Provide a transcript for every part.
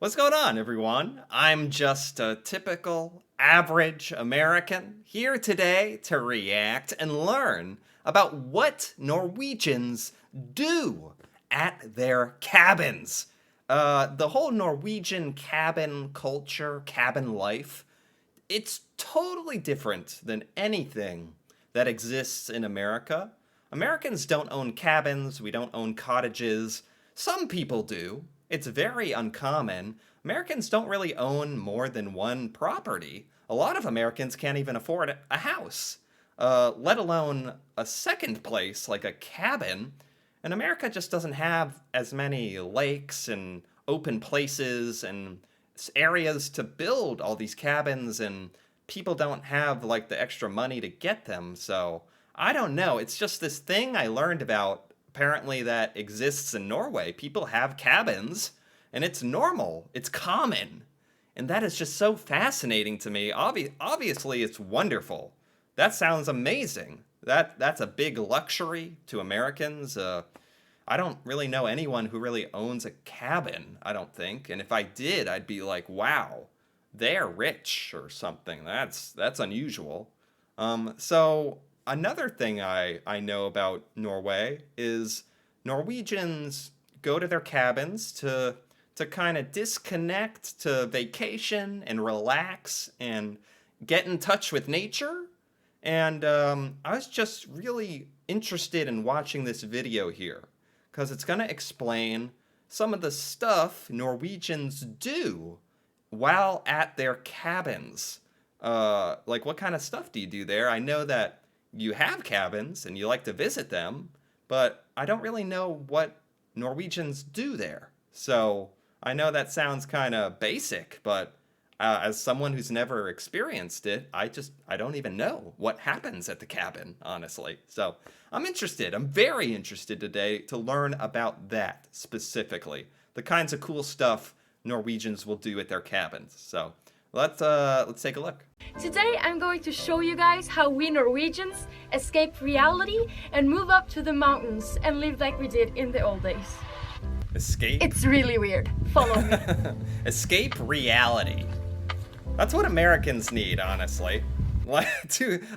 What's going on, everyone? I'm just a typical, average American here today to react and learn about what Norwegians do at their cabins. The whole Norwegian cabin culture, cabin life, it's totally different than anything that exists in America. Americans don't own cabins, we don't own cottages. Some people do. It's very uncommon. Americans don't really own more than one property. A lot of Americans can't even afford a house, let alone a second place like a cabin. And America just doesn't have as many lakes and open places and areas to build all these cabins, and people don't have like the extra money to get them. So I don't know. It's just this thing I learned about apparently that exists in Norway. People have cabins and it's normal. It's common. And that is just so fascinating to me. Obviously it's wonderful. That sounds amazing. That's a big luxury to Americans. I don't really know anyone who really owns a cabin, I don't think. And if I did, I'd be like, wow, they're rich or something. That's unusual. So another thing I know about Norway is Norwegians go to their cabins to kind of disconnect, to vacation and relax and get in touch with nature. And I was just really interested in watching this video here because it's going to explain some of the stuff Norwegians do while at their cabins. Like, what kind of stuff do you do there? I know that you have cabins and you like to visit them, but I don't really know what Norwegians do there. So I know that sounds kind of basic, but as someone who's never experienced it, I don't even know what happens at the cabin, honestly. So I'm interested. I'm very interested today to learn about that specifically. The kinds of cool stuff Norwegians will do at their cabins. So let's take a look. Today I'm going to show you guys how we Norwegians escape reality and move up to the mountains and live like we did in the old days. Escape? It's really weird. Follow me. Escape reality. That's what Americans need, honestly. Like,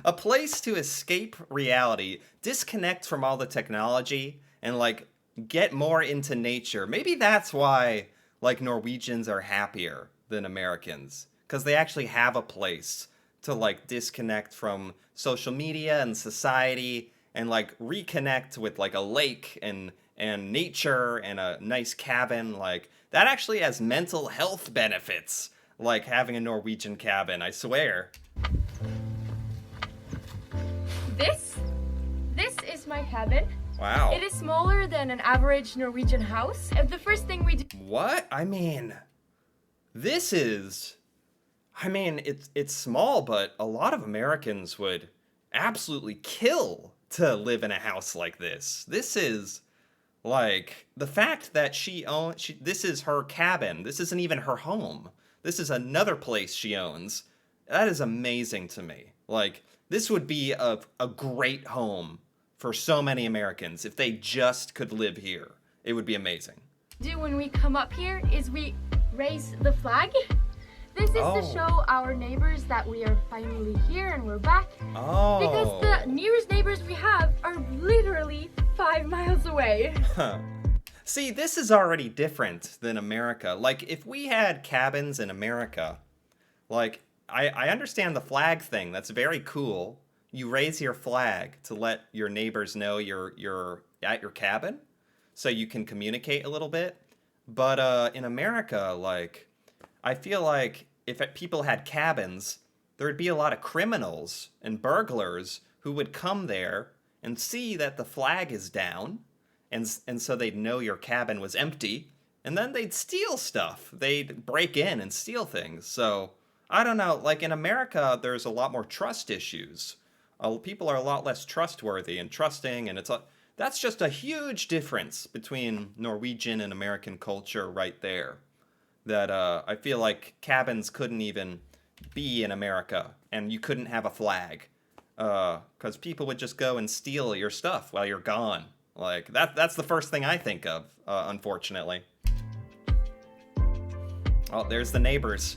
a place to escape reality, disconnect from all the technology, and like get more into nature. Maybe that's why like Norwegians are happier than Americans, because they actually have a place to like disconnect from social media and society and like reconnect with like a lake and nature and a nice cabin. Like, that actually has mental health benefits, like having a Norwegian cabin, I swear. This is my cabin. Wow. It is smaller than an average Norwegian house, and the first thing we do... What? I mean, it's small, but a lot of Americans would absolutely kill to live in a house like this. This is like the fact that this is her cabin. This isn't even her home. This is another place she owns. That is amazing to me. Like, this would be a great home for so many Americans if they just could live here. It would be amazing. Do when we come up here is we raise the flag. This is to show our neighbors that we are finally here and we're back. Oh. Because the nearest neighbors we have are literally 5 miles away. See, this is already different than America. Like, if we had cabins in America, like, I understand the flag thing. That's very cool. You raise your flag to let your neighbors know you're at your cabin, so you can communicate a little bit. But in America, like, I feel like if people had cabins, there would be a lot of criminals and burglars who would come there and see that the flag is down, and so they'd know your cabin was empty, and then they'd steal stuff. They'd break in and steal things. So I don't know. Like, in America, there's a lot more trust issues. People are a lot less trustworthy and trusting, and that's just a huge difference between Norwegian and American culture right there. That I feel like cabins couldn't even be in America, and you couldn't have a flag, because people would just go and steal your stuff while you're gone. Like, that's the first thing I think of, unfortunately. Oh, there's the neighbors.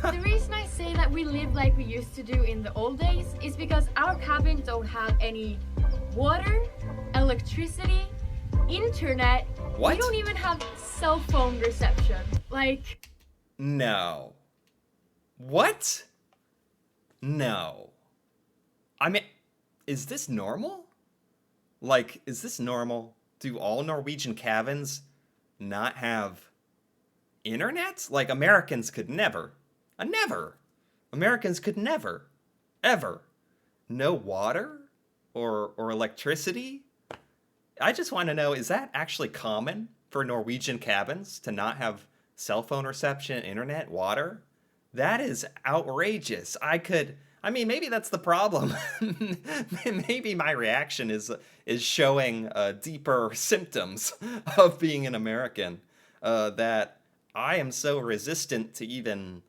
The reason I say that we live like we used to do in the old days is because our cabin don't have any water, electricity, internet. What? We don't even have cell phone reception. Like... No. What? No. I mean, is this normal? Like, is this normal? Do all Norwegian cabins not have internet? Like, Americans could never. Never. Americans could never. Ever. No water? Or electricity? I just want to know, is that actually common for Norwegian cabins to not have cell phone reception, internet, water? That is outrageous. I mean, maybe that's the problem. Maybe my reaction is showing deeper symptoms of being an American. That I am so resistant to even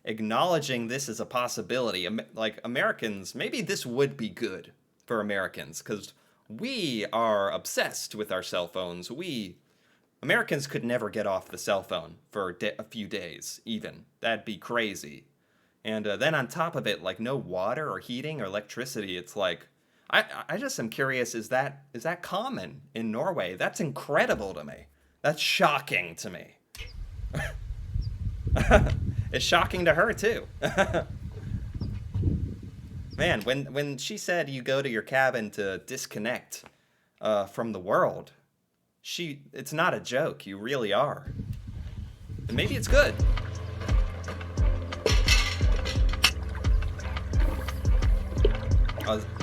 acknowledging this as a possibility. Like, Americans, maybe this would be good for Americans, because we are obsessed with our cell phones. Americans could never get off the cell phone for a few days, even. That'd be crazy. And then on top of it, like, no water or heating or electricity. It's like, I just am curious, is that common in Norway? That's incredible to me. That's shocking to me. It's shocking to her, too. Man, when she said you go to your cabin to disconnect from the world, it's not a joke. You really are. And maybe it's good.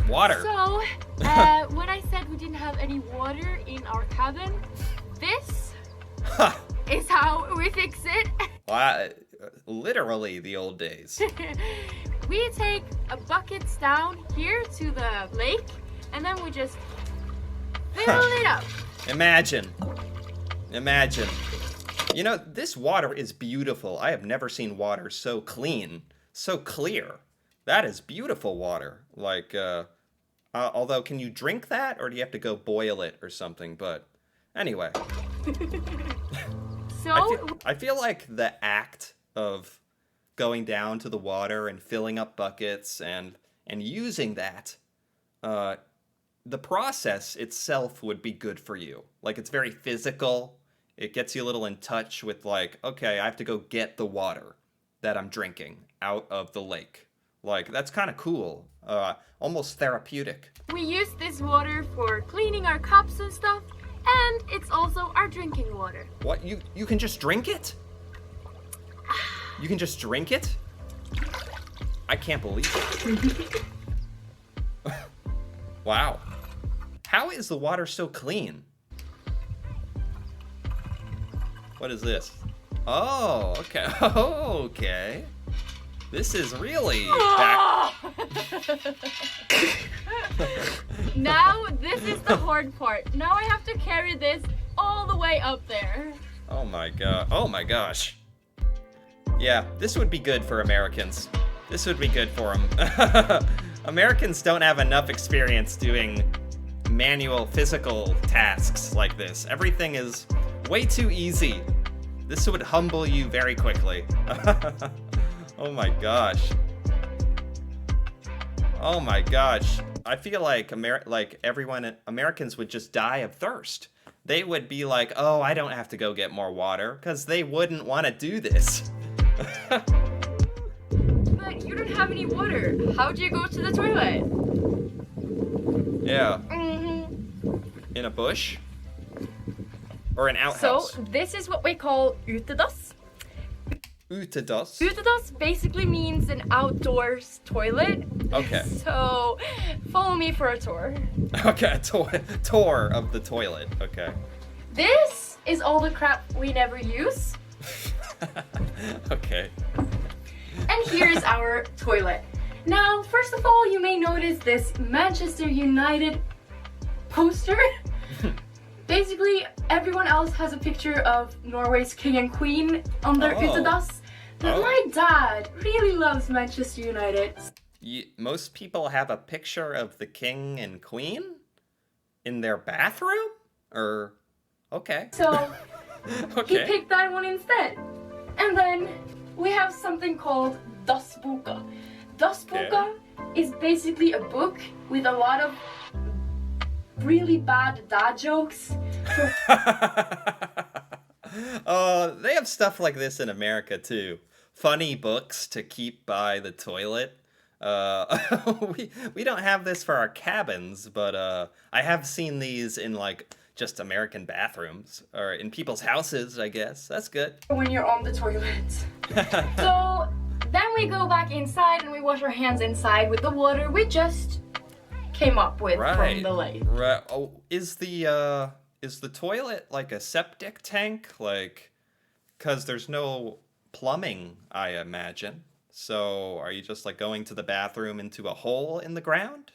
Water. So, when I said we didn't have any water in our cabin, this is how we fix it. Wow, literally the old days. We take a buckets down here to the lake, and then we just fill it up. Imagine. You know, this water is beautiful. I have never seen water so clean, so clear. That is beautiful water. Like, although, can you drink that, or do you have to go boil it or something? But anyway. So I feel like the act of going down to the water and filling up buckets and using that, the process itself would be good for you. Like, it's very physical. It gets you a little in touch with, like, okay, I have to go get the water that I'm drinking out of the lake. Like, that's kind of cool. Almost therapeutic. we use this water for cleaning our cups and stuff, and it's also our drinking water. What? You can just drink it? You can just drink it? I can't believe it. Wow. How is the water so clean? What is this? Oh, okay. Oh, okay. This is really back. Now, this is the hard part. Now I have to carry this all the way up there. Oh my god. Oh my gosh. Yeah, this would be good for Americans. This would be good for them. Americans don't have enough experience doing manual physical tasks like this. Everything is way too easy. This would humble you very quickly. Oh my gosh. Oh my gosh. I feel like Americans would just die of thirst. They would be like, oh, I don't have to go get more water, because they wouldn't want to do this. But you don't have any water. How'd you go to the toilet? Yeah. Mm-hmm. In a bush? Or an outhouse? So, this is what we call utedass. Utedass? Utedass basically means an outdoors toilet. Okay. So, follow me for a tour. Okay, a tour of the toilet. Okay. This is all the crap we never use. Okay. And here's our toilet. Now, first of all, you may notice this Manchester United poster. Basically, everyone else has a picture of Norway's king and queen on their utedass. But my dad really loves Manchester United. Most people have a picture of the king and queen in their bathroom? Or, okay. So, Okay. he picked that one instead. And then we have something called Dassboka. Dassboka is basically a book with a lot of really bad dad jokes. They have stuff like this in America too. Funny books to keep by the toilet. We don't have this for our cabins, but I have seen these in like just American bathrooms or in people's houses, I guess. That's good. When you're on the toilet. So then we go back inside and we wash our hands inside with the water we just came up with from the lake. Right. Oh, is the toilet like a septic tank? Like, 'cause there's no plumbing, I imagine. So are you just like going to the bathroom into a hole in the ground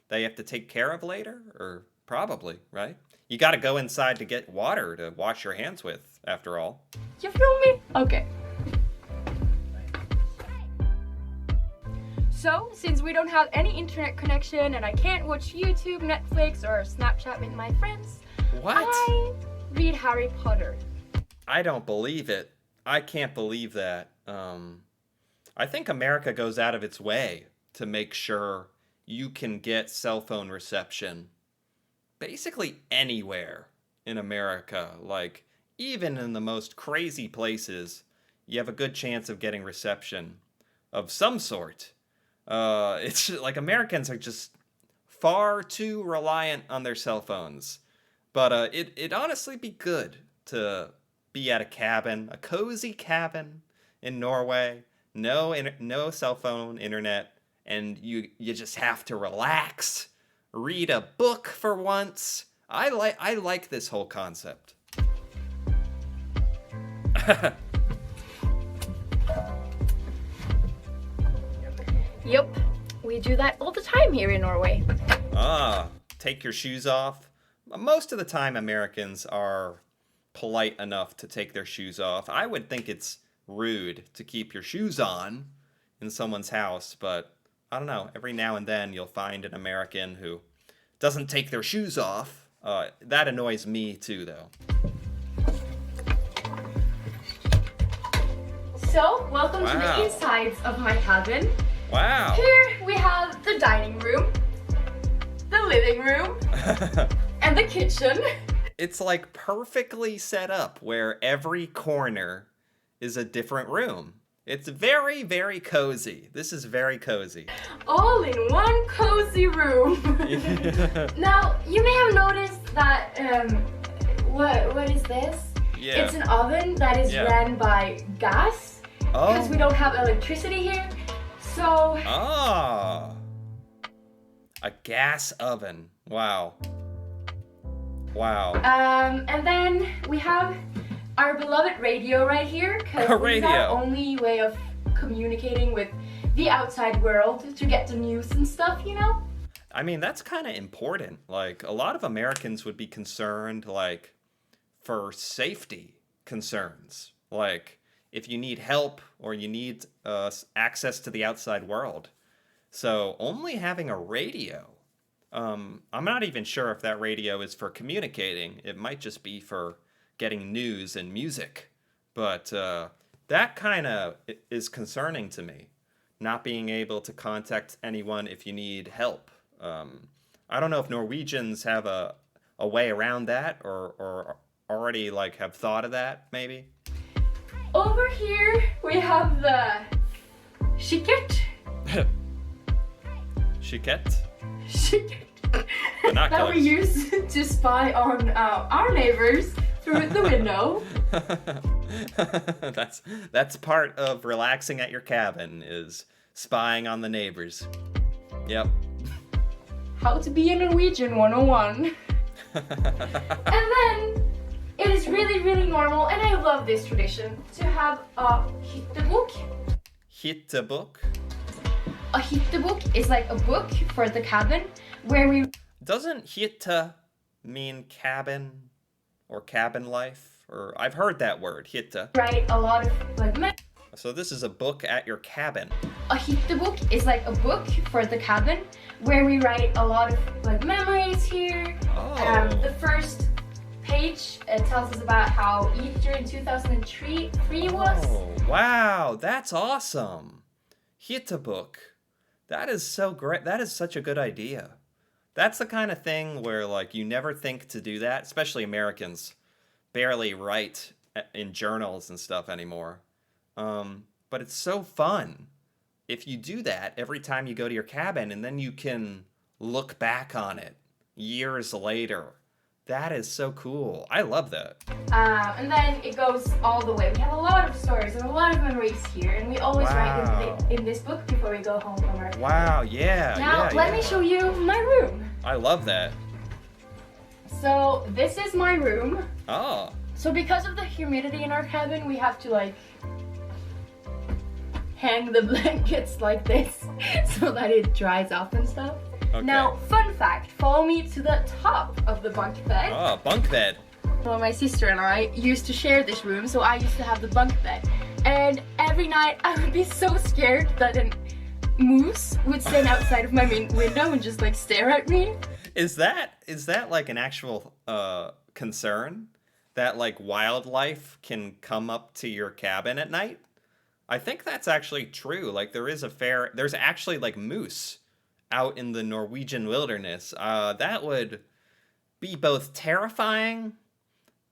that you have to take care of later? Or probably, right? You got to go inside to get water to wash your hands with, after all. You feel me? Okay. So, since we don't have any internet connection and I can't watch YouTube, Netflix, or Snapchat with my friends, What? I read Harry Potter. I don't believe it. I can't believe that. I think America goes out of its way to make sure you can get cell phone reception basically anywhere in America. Like, even in the most crazy places, you have a good chance of getting reception of some sort. It's like Americans are just far too reliant on their cell phones. But it'd honestly be good to be at a cabin, a cozy cabin in Norway. No cell phone internet, and you just have to relax, read a book for once. I like this whole concept. Yep, we do that all the time here in Norway. Take your shoes off. Most of the time Americans are polite enough to take their shoes off. I would think it's rude to keep your shoes on in someone's house, but I don't know. Every now and then you'll find an American who doesn't take their shoes off. That annoys me too, though. So, welcome to the insides of my cabin. Wow. Here we have the dining room, the living room, and the kitchen. It's like perfectly set up where every corner is a different room. It's very, very cozy. This is very cozy. All in one cozy room. Now, you may have noticed that, what is this? Yeah. It's an oven that is ran by gas, because we don't have electricity here. So... Ah. A gas oven. Wow. Wow. And then we have our beloved radio right here, because it's our only way of communicating with the outside world to get the news and stuff, you know? I mean, that's kind of important. Like, a lot of Americans would be concerned, like, for safety concerns. Like, if you need help or you need access to the outside world. So, only having a radio. I'm not even sure if that radio is for communicating. It might just be for getting news and music. But that kind of is concerning to me. Not being able to contact anyone if you need help. I don't know if Norwegians have a way around that or already like have thought of that, maybe. Over here we have the kikkert. Kikkert? That we use to spy on our neighbors through the window. That's part of relaxing at your cabin, is spying on the neighbors. Yep. How to be a Norwegian 101. And then it is really, really normal, and I love this tradition, to have a hyttebok. Hyttebok? A hyttebok is like a book for the cabin where we... Doesn't hytte mean cabin or cabin life? Or I've heard that word, hytte. Write a lot of like... So this is a book at your cabin. A hyttebok is like a book for the cabin where we write a lot of like memories here. Oh. The first page tells us about how Easter in 2003 was. Oh, wow, that's awesome. Hittebook. That is so great. That is such a good idea. That's the kind of thing where like you never think to do that, especially Americans barely write in journals and stuff anymore. But it's so fun if you do that every time you go to your cabin and then you can look back on it years later. That is so cool. I love that. And then it goes all the way. We have a lot of stories and a lot of memories here, and we always write in this book before we go home from our Wow, yeah. Now, let me show you my room. I love that. So, this is my room. Oh. So, because of the humidity in our cabin, we have to like hang the blankets like this so that it dries up and stuff. Okay. Now, fun fact, follow me to the top of the bunk bed. Oh, bunk bed. Well, my sister and I used to share this room, so I used to have the bunk bed. And every night I would be so scared that a moose would stand outside of my window and just like stare at me. Is that like an actual concern? That like wildlife can come up to your cabin at night? I think that's actually true. Like there's actually like moose out in the Norwegian wilderness. That would be both terrifying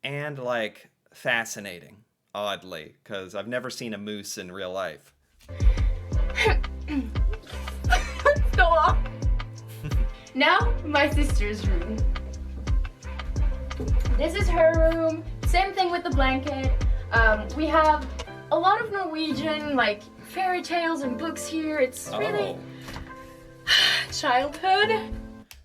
and like fascinating, oddly, because I've never seen a moose in real life. Go on. Now, my sister's room. This is her room. Same thing with the blanket. We have a lot of Norwegian like fairy tales and books here. It's really childhood.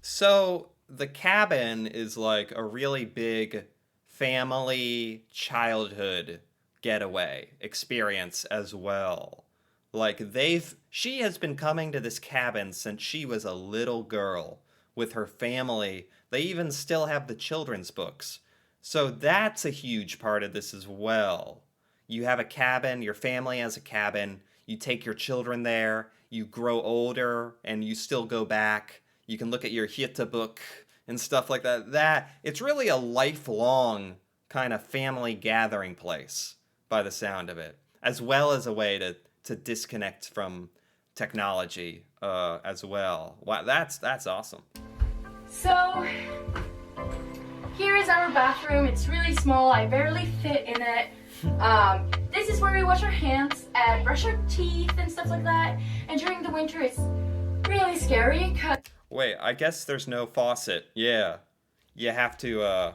So the cabin is like a really big family childhood getaway experience as well. Like she has been coming to this cabin since she was a little girl with her family. They even still have the children's books. So that's a huge part of this as well. You have a cabin, your family has a cabin, you take your children there, you grow older and you still go back. You can look at your Hittebook and stuff like that. It's really a lifelong kind of family gathering place by the sound of it, as well as a way to disconnect from technology as well. Wow, that's awesome. So here is our bathroom. It's really small. I barely fit in it. This is where we wash our hands and brush our teeth and stuff like that. And during the winter, it's really scary. Wait, I guess there's no faucet. Yeah. You have to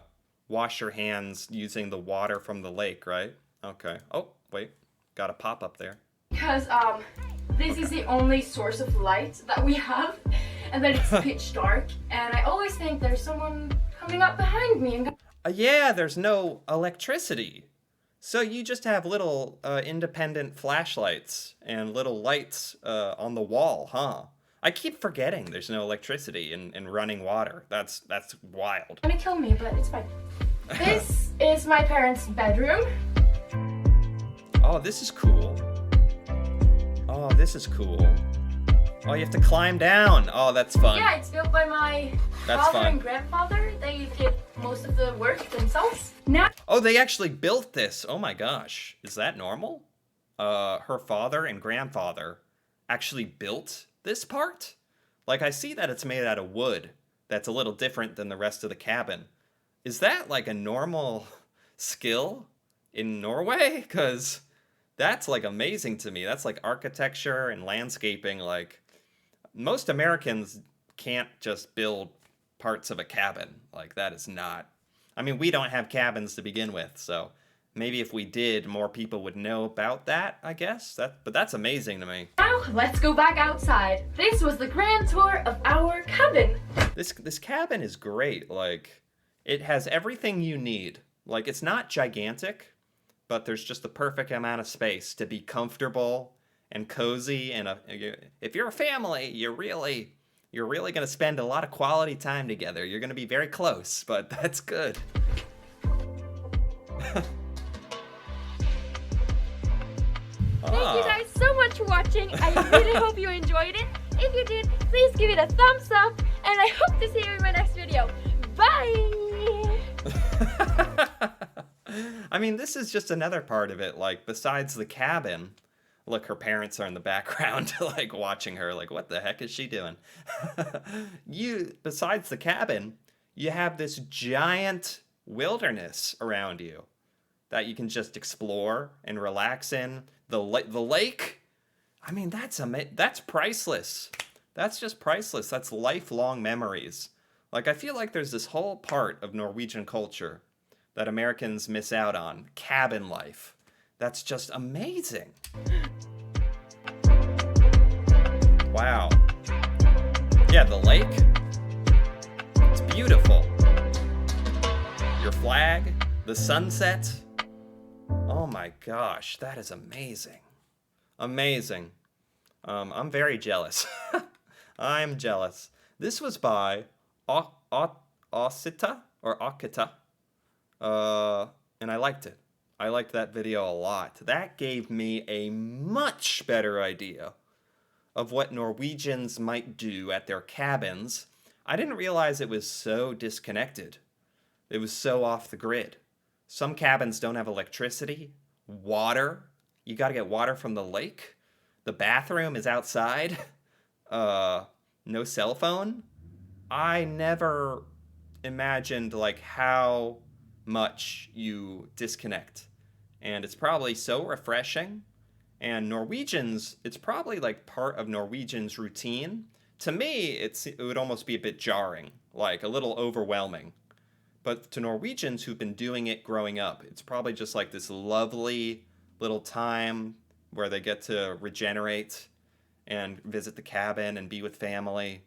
wash your hands using the water from the lake, right? Okay. Oh, wait. Got a pop-up there. Because this is the only source of light that we have. And then it's pitch dark. And I always think there's someone coming up behind me. And yeah, there's no electricity. So you just have little independent flashlights and little lights on the wall, huh? I keep forgetting there's no electricity in running water. That's wild. Gonna kill me, but it's fine. This is my parents' bedroom. Oh, this is cool. Oh, this is cool. Oh, you have to climb down. Oh, that's fun. Yeah, it's built by my father and grandfather. They did most of the work themselves. Now. Oh, they actually built this. Oh my gosh. Is that normal? Her father and grandfather actually built this part? Like, I see that it's made out of wood. That's a little different than the rest of the cabin. Is that like a normal skill in Norway? Because that's like amazing to me. That's like architecture and landscaping. Like, most Americans can't just build parts of a cabin. Like, that is not... I mean, we don't have cabins to begin with, so maybe if we did, more people would know about that, I guess. But that's amazing to me. Now, let's go back outside. This was the grand tour of our cabin. This cabin is great. Like, it has everything you need. Like, it's not gigantic, but there's just the perfect amount of space to be comfortable and cozy. And if you're a family, you're really going to spend a lot of quality time together. You're going to be very close, but that's good. Thank you guys so much for watching. I really hope you enjoyed it. If you did, please give it a thumbs up, and I hope to see you in my next video. Bye! I mean, this is just another part of it. Like, besides the cabin, look, her parents are in the background, like watching her, like, what the heck is she doing? Besides the cabin, you have this giant wilderness around you that you can just explore and relax in. The lake, I mean, that's priceless. That's just priceless. That's lifelong memories. Like, I feel like there's this whole part of Norwegian culture that Americans miss out on, cabin life. That's just amazing. Wow. Yeah, the lake. It's beautiful. Your flag, the sunset. Oh my gosh, that is amazing. Amazing. I'm very jealous. I'm jealous. This was by Osita or Akita. And I liked it. I liked that video a lot. That gave me a much better idea of what Norwegians might do at their cabins. I didn't realize it was so disconnected. It was so off the grid. Some cabins don't have electricity, water. You got to get water from the lake. The bathroom is outside. No cell phone. I never imagined like how much you disconnect. And it's probably so refreshing. And Norwegians, it's probably like part of Norwegians' routine. To me, it would almost be a bit jarring, like a little overwhelming. But to Norwegians who've been doing it growing up, it's probably just like this lovely little time where they get to regenerate and visit the cabin and be with family.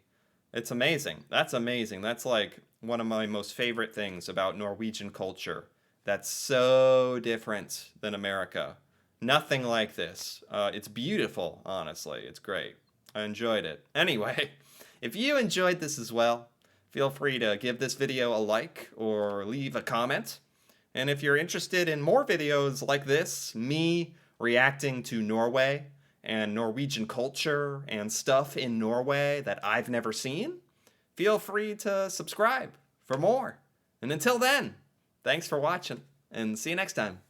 It's amazing. That's amazing. That's like one of my most favorite things about Norwegian culture. That's so different than America. Nothing like this. It's beautiful, honestly. It's great. I enjoyed it. Anyway, if you enjoyed this as well, feel free to give this video a like or leave a comment. And if you're interested in more videos like this, me reacting to Norway and Norwegian culture and stuff in Norway that I've never seen, feel free to subscribe for more. And until then, thanks for watching and see you next time.